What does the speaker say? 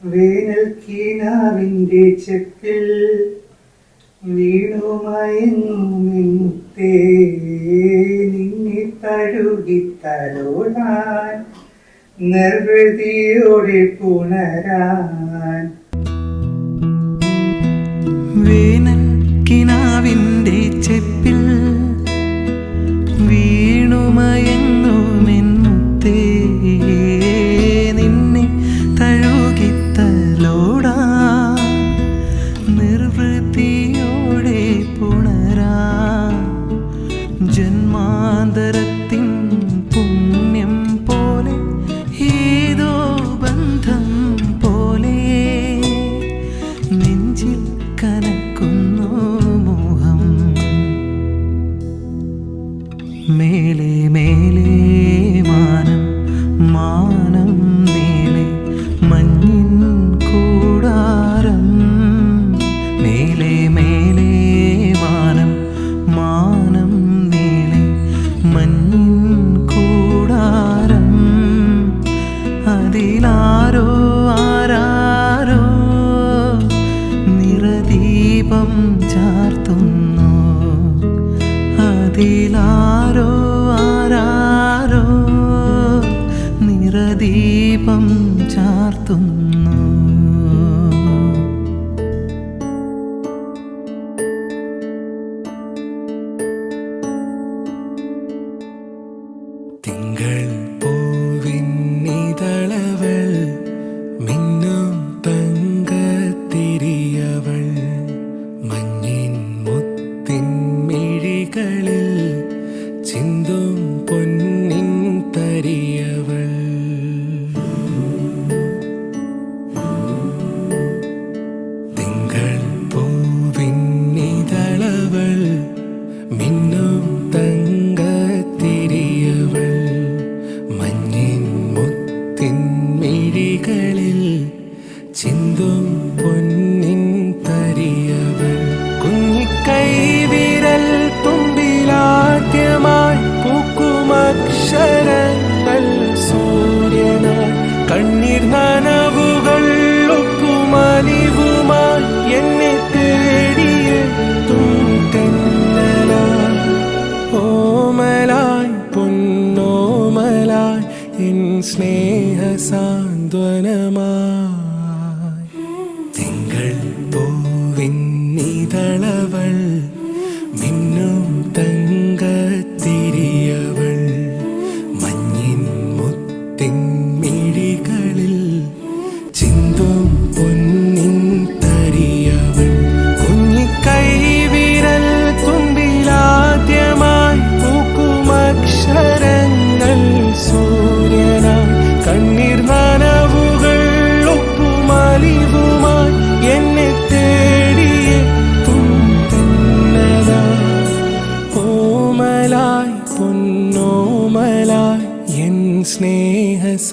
വേനൽ കീനാവിൻ്റെ ചെപ്പിൽ വീണുമയങ്ങുമിത്തേ നിന്നെ തഴുകിത്തലോടാൻ നിർവൃതിയോടെ പുണരാൻ. വേനൽ കിനാവിൻ്റെ ചെപ്പിൽ വീണുമയങ്ങുമെന്നേ നിന്നെ തഴുകിത്തലോടാൻ നിർവൃതിയോടെ പുണരാൻ. ജന്മാന്തരത്തിൻ പുണ്യം പോലെ ഏതോ ബന്ധം പോലെ നെഞ്ചിൽ കനക്കുന്നു മോഹം. മേലെ മേലെ മാനം മാനം നീളെ മഞ്ഞിൻ കൂടാരം. മേലെ മേലെ മാനം മാനം നീളെ മഞ്ഞിൻ കൂടാരം. അതിലാരോ ആരാരോ നിറദീപം ചാർത്തുന്നു. അതിലാരോ ആരാരോ നിറദീപം ചാർത്തുന്നു. തിങ്കൾ പൂവിന്നിതളവൾ മിന്നും തങ്കത്തിരിയവൾ മഞ്ഞിൻ മുത്തിൻ മിഴികളിൽ ചിന്തും പൊന്നിൻ തരിയവൾ. തിങ്കൾ പൂവിന്നിതളവൾ മിന്നും തങ്കത്തിരിയവൾ മഞ്ഞിൻ മുത്തിൻ മിഴികളിൽ ചിന്തും പൊന്നിൻ തരിയവൾ. കുഞ്ഞിക്കൈവിരൽ തുമ്പിലാദ്യമായി പൂക്കുമക്ഷരങ്ങൾ സൂര്യനായി. കണ്ണീർ നനവുകൾ ഒപ്പുമലിവുമായി എന്നെ തേടിയെത്തും തെന്നലായി. ഓമലായി പൊന്നോമലായി എൻ സ്നേഹസാന്ത്വനമായി. തിങ്കൾ പൂവിന്നിതളവൾ മിന്നും തങ്കത്തിരിയവൾ മഞ്ഞിൻ മുത്തിൻ മിഴികളിൽ ചിന്തും പൊന്നിൻ തരിയവൾ. കുഞ്ഞിക്കൈവിരൽ തുമ്പിലാദ്യമായി പൂക്കുമക്ഷരങ്ങൾ സൂര്യനായി. കണ്ണീർ നനവുകൾ ഒപ്പുമലിവുമായി എന്നെ തേടിയെത്തും തെന്നലായി. ഓമലായി പൊന്നോമലായി എൻ സ്നേഹസാന്ത്വനമായി.